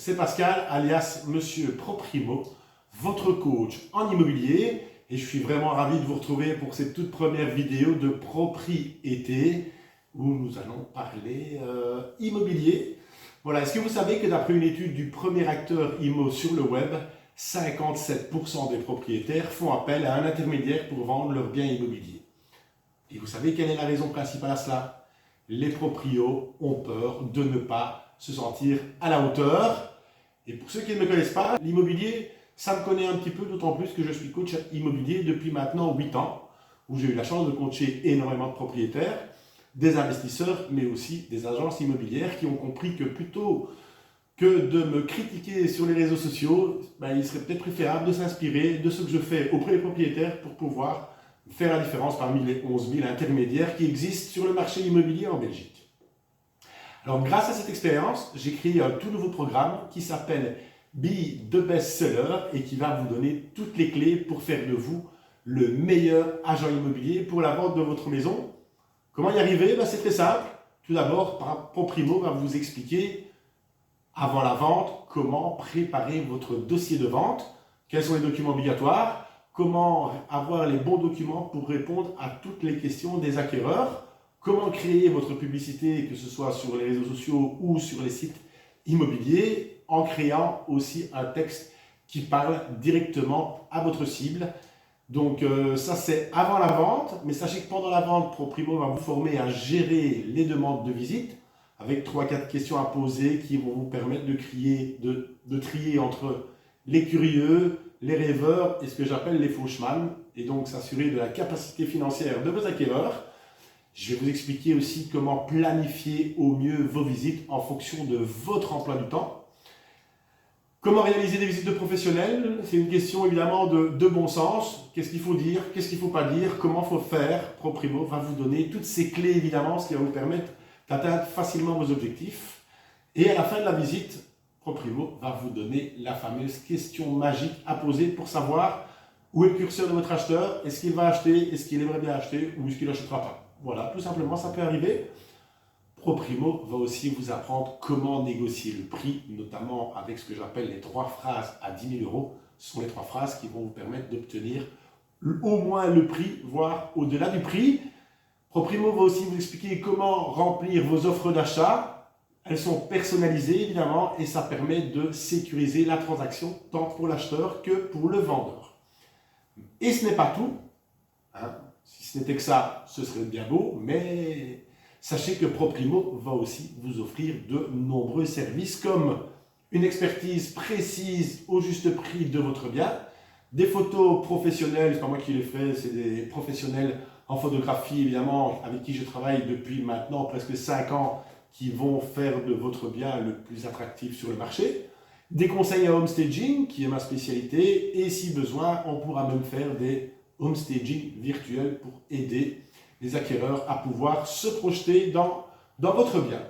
c'est Pascal, alias Monsieur Proprimo, votre coach en immobilier. Et je suis vraiment ravi de vous retrouver pour cette toute première vidéo de propriété où nous allons parler immobilier. Voilà, est-ce que vous savez que d'après une étude du premier acteur IMO sur le web, 57% des propriétaires font appel à un intermédiaire pour vendre leurs biens immobiliers. Et vous savez quelle est la raison principale à cela? Les proprios ont peur de ne pas se sentir à la hauteur. Et pour ceux qui ne me connaissent pas, l'immobilier, ça me connaît un petit peu, d'autant plus que je suis coach immobilier depuis maintenant 8 ans, où j'ai eu la chance de coacher énormément de propriétaires, des investisseurs, mais aussi des agences immobilières qui ont compris que plutôt que de me critiquer sur les réseaux sociaux, il serait peut-être préférable de s'inspirer de ce que je fais auprès des propriétaires pour pouvoir faire la différence parmi les 11 000 intermédiaires qui existent sur le marché immobilier en Belgique. Alors, grâce à cette expérience, j'ai créé un tout nouveau programme qui s'appelle Be the Best Seller et qui va vous donner toutes les clés pour faire de vous le meilleur agent immobilier pour la vente de votre maison. Comment y arriver? C'est très simple. Tout d'abord, Proprimo va vous expliquer avant la vente comment préparer votre dossier de vente, quels sont les documents obligatoires, comment avoir les bons documents pour répondre à toutes les questions des acquéreurs, comment créer votre publicité, que ce soit sur les réseaux sociaux ou sur les sites immobiliers, en créant aussi un texte qui parle directement à votre cible. Donc ça c'est avant la vente, mais sachez que pendant la vente, Proprimo va vous former à gérer les demandes de visite avec 3-4 questions à poser qui vont vous permettre de trier entre les curieux, les rêveurs et ce que j'appelle les fauchemans, et donc s'assurer de la capacité financière de vos acquéreurs. Je vais vous expliquer aussi comment planifier au mieux vos visites en fonction de votre emploi du temps. Comment réaliser des visites de professionnels? C'est une question évidemment de bon sens. Qu'est-ce qu'il faut dire? Qu'est-ce qu'il ne faut pas dire? Comment il faut faire? Proprimo va vous donner toutes ces clés évidemment, ce qui va vous permettre d'atteindre facilement vos objectifs. Et à la fin de la visite, Proprimo va vous donner la fameuse question magique à poser pour savoir où est le curseur de votre acheteur. Est-ce qu'il va acheter? Est-ce qu'il aimerait bien acheter? Ou est-ce qu'il n'achètera pas? Voilà, tout simplement, ça peut arriver. Proprimo va aussi vous apprendre comment négocier le prix, notamment avec ce que j'appelle les 3 phrases à 10 000 €. Ce sont les 3 phrases qui vont vous permettre d'obtenir au moins le prix, voire au-delà du prix. Proprimo va aussi vous expliquer comment remplir vos offres d'achat. Elles sont personnalisées évidemment et ça permet de sécuriser la transaction tant pour l'acheteur que pour le vendeur. Et ce n'est pas tout. Si ce n'était que ça, ce serait bien beau, mais sachez que Proprimo va aussi vous offrir de nombreux services comme une expertise précise au juste prix de votre bien, des photos professionnelles, c'est pas moi qui les fais, c'est des professionnels en photographie évidemment avec qui je travaille depuis maintenant presque 5 ans qui vont faire de votre bien le plus attractif sur le marché, des conseils à homestaging qui est ma spécialité et si besoin on pourra même faire des homestaging virtuel pour aider les acquéreurs à pouvoir se projeter dans votre bien.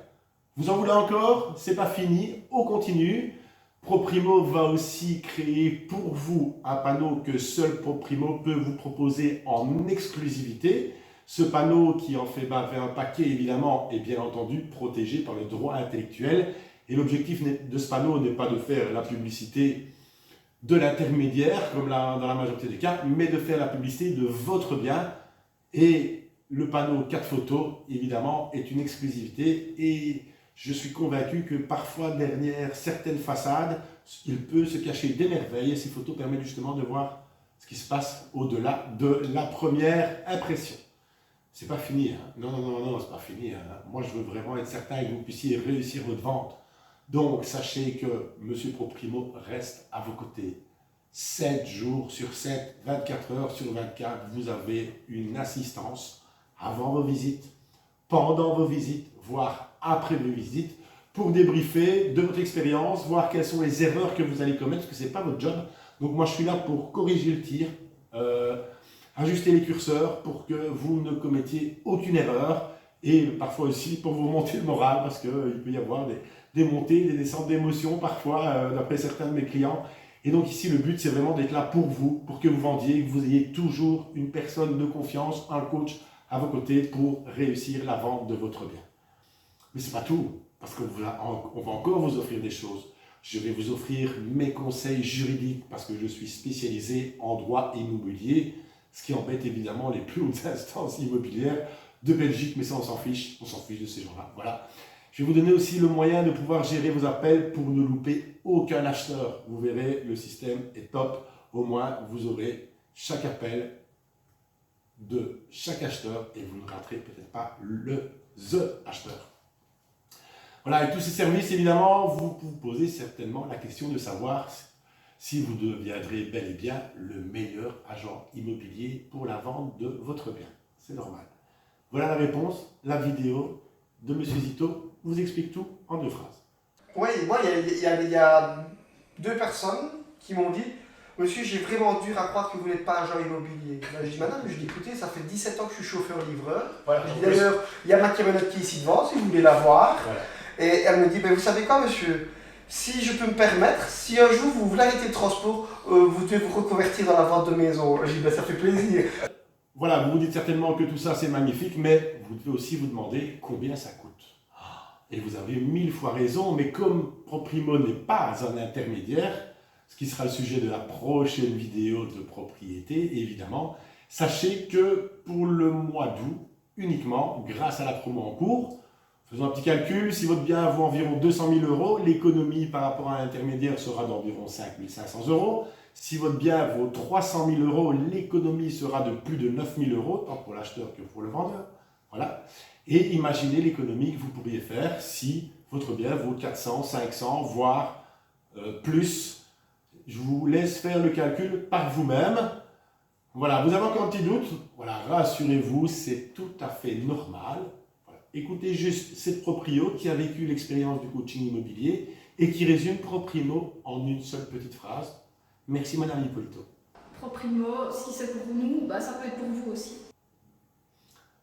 Vous en voulez encore? C'est pas fini, on continue. Proprimo va aussi créer pour vous un panneau que seul Proprimo peut vous proposer en exclusivité. Ce panneau qui en fait un paquet évidemment est bien entendu protégé par le droit intellectuel. Et l'objectif de ce panneau n'est pas de faire la publicité de l'intermédiaire, comme dans la majorité des cas, mais de faire la publicité de votre bien. Et le panneau 4 photos, évidemment, est une exclusivité. Et je suis convaincu que parfois, derrière certaines façades, il peut se cacher des merveilles. Et ces photos permettent justement de voir ce qui se passe au-delà de la première impression. C'est pas fini. Non, c'est pas fini. Moi, je veux vraiment être certain que vous puissiez réussir votre vente. Donc, sachez que Monsieur Proprimo reste à vos côtés. 7 jours sur 7, 24 heures sur 24, vous avez une assistance avant vos visites, pendant vos visites, voire après vos visites, pour débriefer de votre expérience, voir quelles sont les erreurs que vous allez commettre, parce que ce n'est pas votre job. Donc, moi, je suis là pour corriger le tir, ajuster les curseurs pour que vous ne commettiez aucune erreur et parfois aussi pour vous monter le moral parce qu'il peut y avoir des montées, des descentes d'émotions parfois d'après certains de mes clients. Et donc ici, le but, c'est vraiment d'être là pour vous, pour que vous vendiez, que vous ayez toujours une personne de confiance, un coach à vos côtés pour réussir la vente de votre bien. Mais ce n'est pas tout, parce qu'on va encore vous offrir des choses. Je vais vous offrir mes conseils juridiques parce que je suis spécialisé en droit immobilier, ce qui embête évidemment les plus hautes instances immobilières de Belgique, mais ça on s'en fiche de ces gens-là. Voilà. Je vais vous donner aussi le moyen de pouvoir gérer vos appels pour ne louper aucun acheteur. Vous verrez, le système est top. Au moins, vous aurez chaque appel de chaque acheteur et vous ne raterez peut-être pas the acheteur. Voilà, et tous ces services, évidemment, vous vous posez certainement la question de savoir si vous deviendrez bel et bien le meilleur agent immobilier pour la vente de votre bien. C'est normal. Voilà la réponse. La vidéo de M. Zito vous explique tout en 2 phrases. Oui, moi, il y a 2 personnes qui m'ont dit « Monsieur, j'ai vraiment dur à croire que vous n'êtes pas agent immobilier. » Je dis « Madame, écoutez, ça fait 17 ans que je suis chauffeur-livreur. Voilà, d'ailleurs, il y a ma camionnette qui est ici devant, si vous voulez la voir. Voilà. » Et elle me dit « Vous savez quoi, monsieur ? Si je peux me permettre, si un jour vous voulez arrêter le transport, vous devez vous reconvertir dans la vente de maison. » Je dis « Ça fait plaisir. » Voilà, vous vous dites certainement que tout ça c'est magnifique, mais vous devez aussi vous demander combien ça coûte. Et vous avez 1000 fois raison, mais comme Proprimo n'est pas un intermédiaire, ce qui sera le sujet de la prochaine vidéo de propriété, évidemment, sachez que pour le mois d'août, uniquement, grâce à la promo en cours, faisons un petit calcul, si votre bien vaut environ 200 000 €, l'économie par rapport à l'intermédiaire sera d'environ 5 500 €. Si votre bien vaut 300 000 €, l'économie sera de plus de 9 000 €, tant pour l'acheteur que pour le vendeur. Voilà. Et imaginez l'économie que vous pourriez faire si votre bien vaut 400, 500, voire plus. Je vous laisse faire le calcul par vous-même. Voilà, vous avez encore un petit doute? Voilà, rassurez-vous, c'est tout à fait normal. Voilà. Écoutez juste cette proprio qui a vécu l'expérience du coaching immobilier et qui résume Proprimo en une seule petite phrase. Merci Madame Hippolito. Proprimo, si c'est pour nous, ça peut être pour vous aussi.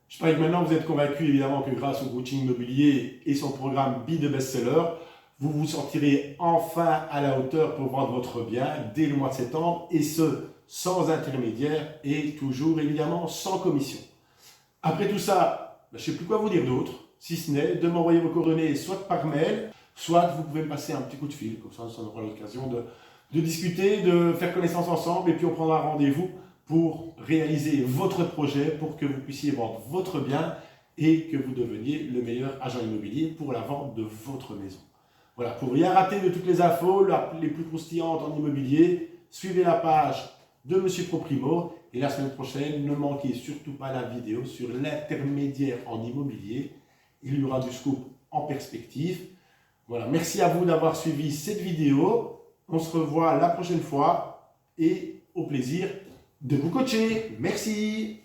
Je parie que maintenant vous êtes convaincu évidemment que grâce au coaching immobilier et son programme Be the Bestseller, vous vous sortirez enfin à la hauteur pour vendre votre bien dès le mois de septembre et ce, sans intermédiaire et toujours évidemment sans commission. Après tout ça, je ne sais plus quoi vous dire d'autre, si ce n'est de m'envoyer vos coordonnées soit par mail, soit vous pouvez me passer un petit coup de fil, comme ça on aura l'occasion de discuter, de faire connaissance ensemble et puis on prendra rendez-vous pour réaliser votre projet, pour que vous puissiez vendre votre bien et que vous deveniez le meilleur agent immobilier pour la vente de votre maison. Voilà, pour rien rater de toutes les infos, les plus croustillantes en immobilier, suivez la page de M. Proprimo et la semaine prochaine, ne manquez surtout pas la vidéo sur l'intermédiaire en immobilier. Il y aura du scoop en perspective. Voilà, merci à vous d'avoir suivi cette vidéo. On se revoit la prochaine fois et au plaisir de vous coacher. Merci.